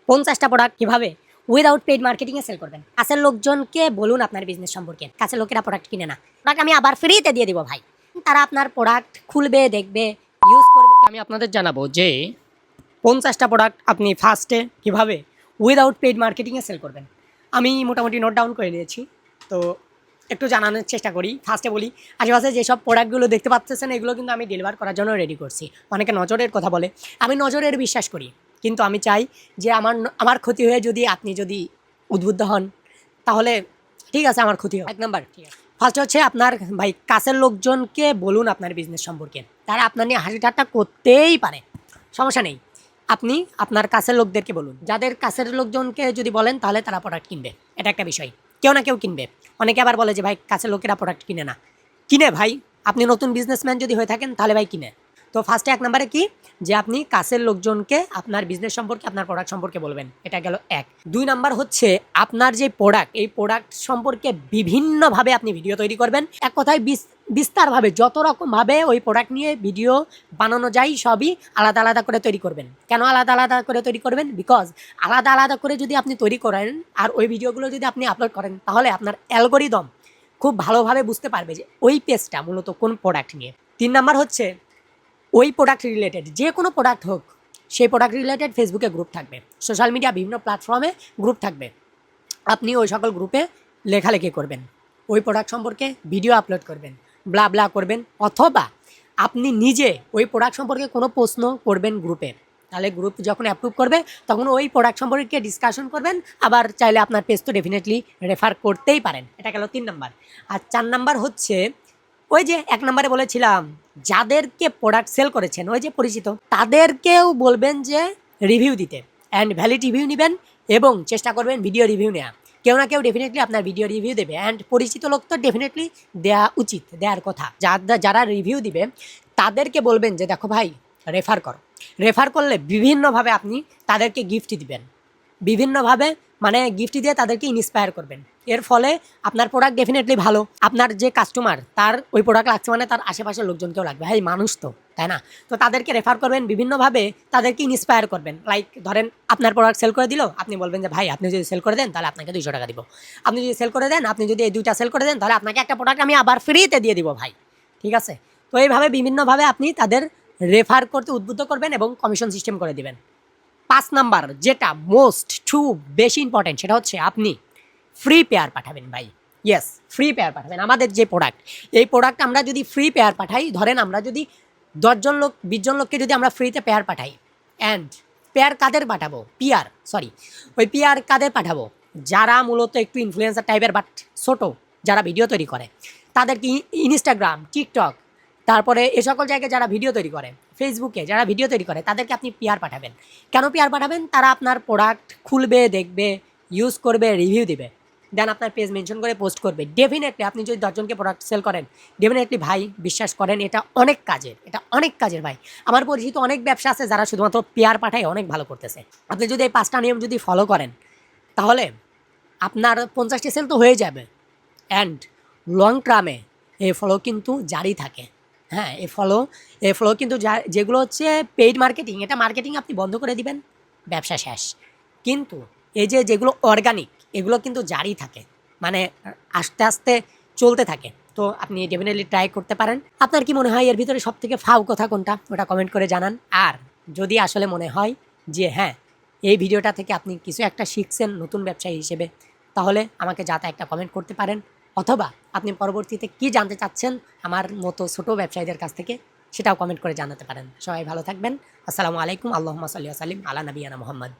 50টা product কিভাবে without paid marketing এ sell করবেন। কাছের লোকজনকে বলুন আপনার বিজনেস সম্পর্কে, কাছের লোকেরা প্রোডাক্ট কিনে না, প্রোডাক্ট আমি আবার ফ্রিতে দিয়ে দিব ভাই। তারা আপনার প্রোডাক্ট খুলবে, দেখবে, ইউজ করবে। আমি আপনাদের জানাবো যে 50টা প্রোডাক্ট আপনি ফার্স্টে কিভাবে উইদাউট পেইড মার্কেটিং এ সেল করবেন। আমি মোটামুটি নোট ডাউন করে নিয়েছি, তো একটু জানানোর চেষ্টা করি। ফার্স্টে বলি, আশেপাশে যেসব প্রোডাক্টগুলো দেখতে পাচ্ছেন এগুলো কিন্তু আমি ডেলিভার করার জন্য রেডি করছি। অনেকে নজরের কথা বলে, আমি নজরের বিশ্বাস করি, কিন্তু আমি চাই যে আমার ক্ষতি হয়ে আপনি যদি উদ্বুদ্ধ হন তাহলে ঠিক আছে, আমার ক্ষতি হয়। 1 নাম্বার, ঠিক আছে, ফার্স্ট হচ্ছে আপনার ভাই কাছের লোকজনকে বলুন আপনার বিজনেস সম্পর্কে। তারা আপনার নিয়ে হাসি ঠাট্টা করতেই পারে, সমস্যা নেই। আপনি আপনার কাছের লোকদেরকে বলুন। যাদের কাছের লোকজনকে যদি বলেন তাহলে তারা প্রোডাক্ট কিনবে, এটা একটা বিষয়। কেউ না কেউ কিনবে। অনেকে আবার বলে যে ভাই কাছের লোকেরা প্রোডাক্ট কিনে না। কিনে ভাই, আপনি নতুন বিজনেসম্যান যদি হয়ে থাকেন তাহলে ভাই কিনে। তো ফার্স্টে 1 নম্বরে কি, যে আপনি কাছের লোকজনকে আপনার বিজনেস সম্পর্কে, আপনার প্রোডাক্ট সম্পর্কে বলবেন, এটা গেল 1। 2 নাম্বার হচ্ছে আপনার যে প্রোডাক্ট, এই প্রোডাক্ট সম্পর্কে বিভিন্নভাবে আপনি ভিডিও তৈরি করবেন। এক কথায় বিস্তারভাবে যত রকমভাবে ওই প্রোডাক্ট নিয়ে ভিডিও বানানো যায় সবই আলাদা আলাদা করে তৈরি করবেন। কেন আলাদা আলাদা করে তৈরি করবেন? বিকজ আলাদা আলাদা করে যদি আপনি তৈরি করেন আর ওই ভিডিওগুলো যদি আপনি আপলোড করেন, তাহলে আপনার অ্যালগোরিদম খুব ভালোভাবে বুঝতে পারবে যে ওই পেজটা মূলত কোন প্রোডাক্ট নিয়ে। 3 নাম্বার হচ্ছে ওই প্রোডাক্ট রিলেটেড যে কোনো প্রোডাক্ট হোক, সেই প্রোডাক্ট রিলেটেড ফেসবুকে গ্রুপ থাকবে, সোশ্যাল মিডিয়া বিভিন্ন প্ল্যাটফর্মে গ্রুপ থাকবে। আপনি ওই সকল গ্রুপে লেখালেখি করবেন, ওই প্রোডাক্ট সম্পর্কে ভিডিও আপলোড করবেন, ব্লা ব্লা করবেন, অথবা আপনি নিজে ওই প্রোডাক্ট সম্পর্কে কোনো প্রশ্ন করবেন গ্রুপে। তাহলে গ্রুপ যখন অ্যাপ্রুভ করবে তখন ওই প্রোডাক্ট সম্পর্কে ডিসকাশন করবেন। আবার চাইলে আপনার পেজ তো ডেফিনেটলি রেফার করতেই পারেন। এটা গেল 3 নাম্বার। আর 4 নাম্বার হচ্ছে ওই যে 1 নম্বরে বলেছিলাম, যাদেরকে প্রোডাক্ট সেল করেছেন, ওই যে পরিচিত, তাদেরকেও বলবেন যে রিভিউ দিতে, অ্যান্ড ভ্যালিড রিভিউ নেবেন এবং চেষ্টা করবেন ভিডিও রিভিউ নেওয়া। কেউ না কেউ ডেফিনেটলি আপনার ভিডিও রিভিউ দেবে, অ্যান্ড পরিচিত লোক তো ডেফিনেটলি দেওয়া উচিত, দেওয়ার কথা। যারা রিভিউ দিবে তাদেরকে বলবেন যে দেখো ভাই রেফার করো। রেফার করলে বিভিন্নভাবে আপনি তাদেরকে গিফট দিবেন, বিভিন্নভাবে মানে গিফট দিয়ে তাদেরকে ইন্সপায়ার করবেন। এর ফলে আপনার প্রোডাক্ট ডেফিনেটলি ভালো, আপনার যে কাস্টমার তার ওই প্রোডাক্ট লাগছে মানে তার আশেপাশের লোকজনকেও লাগবে, হ্যাঁ মানুষ তো, তাই না? তো তাদেরকে রেফার করবেন, বিভিন্নভাবে তাদেরকে ইন্সপায়ার করবেন। লাইক ধরেন আপনার প্রোডাক্ট সেল করে দিল, আপনি বলবেন যে ভাই আপনি যদি সেল করে দেন তাহলে আপনাকে 200 টাকা দিব। আপনি যদি সেল করে দেন, আপনি যদি এই 2টা সেল করে দেন তাহলে আপনাকে একটা প্রোডাক্ট আমি আবার ফ্রিতে দিয়ে দিব ভাই, ঠিক আছে? তো এইভাবে বিভিন্নভাবে আপনি তাদের রেফার করতে উদ্বুদ্ধ করবেন এবং কমিশন সিস্টেম করে দিবেন। 5 নাম্বার যেটা মোস্ট বেশি ইম্পর্টেন্ট, সেটা হচ্ছে আপনি ফ্রি পেয়ার পাঠাবেন ভাই। ইয়েস, ফ্রি পেয়ার পাঠাবেন। আমাদের যে প্রোডাক্ট, এই প্রোডাক্ট আমরা যদি ফ্রি পেয়ার পাঠাই, ধরেন আমরা যদি 10 জন লোক 20 জন লোককে যদি আমরা ফ্রিতে পেয়ার পাঠাই, অ্যান্ড পেয়ার কাদের পাঠাবো, ওই পেয়ার কাদের পাঠাবো, যারা মূলত একটু ইনফ্লুয়েন্সার টাইপের বাট ছোটো, যারা ভিডিও তৈরি করে, তাদেরকে ইনস্টাগ্রাম, টিকটক, তারপরে এ সকল জায়গায় যারা ভিডিও তৈরি করে, ফেসবুকে যারা ভিডিও তৈরি করে, তাদেরকে আপনি পেয়ার পাঠাবেন। কেন পেয়ার পাঠাবেন? তারা আপনার প্রোডাক্ট খুলবে, দেখবে, ইউজ করবে, রিভিউ দিবে, দেন আপনার পেজ মেনশন করে পোস্ট করবে। ডেফিনেটলি আপনি যদি 10 জনকে প্রোডাক্ট সেল করেন, ডেফিনেটলি ভাই বিশ্বাস করেন এটা অনেক কাজের ভাই। আমার পরিচিত অনেক ব্যবসা আছে যারা শুধুমাত্র পেয়ার পাঠায় অনেক ভালো করতেছে। আপনি যদি এই 5টা নিয়ম যদি ফলো করেন তাহলে আপনার 50টি সেল তো হয়ে যাবে, অ্যান্ড লং টার্মে এই ফলো কিন্তু জারি থাকে। হ্যাঁ, এই ফলো কিন্তু যেগুলো হচ্ছে পেইড মার্কেটিং, এটা মার্কেটিং আপনি বন্ধ করে দিবেন, ব্যবসা শেষ। কিন্তু এই যেগুলো অর্গানিক, এগুলো কিন্তু জারি থাকে, মানে আস্তে আস্তে চলতে থাকে। তো আপনি ডেফিনেটলি ট্রাই করতে পারেন। আপনার কি মনে হয় এর ভিতরে সবথেকে ফাউ কথা কোনটা, ওটা কমেন্ট করে জানান। আর যদি আসলে মনে হয় যে হ্যাঁ এই ভিডিওটা থেকে আপনি কিছু একটা শিখছেন নতুন ব্যবসায়ী হিসেবে, তাহলে আমাকে যাতে একটা কমেন্ট করতে পারেন, অথবা আপনি পরবর্তীতে কি জানতে চাচ্ছেন আমার মতো ছোটো ব্যবসায়ীদের কাছ থেকে, সেটাও কমেন্ট করে জানাতে পারেন। সবাই ভালো থাকবেন। আসসালামু আলাইকুম। আল্লাহুম্মা সাল্লি ওয়া সাল্লিম আলা নবিয়িনা মুহাম্মদ।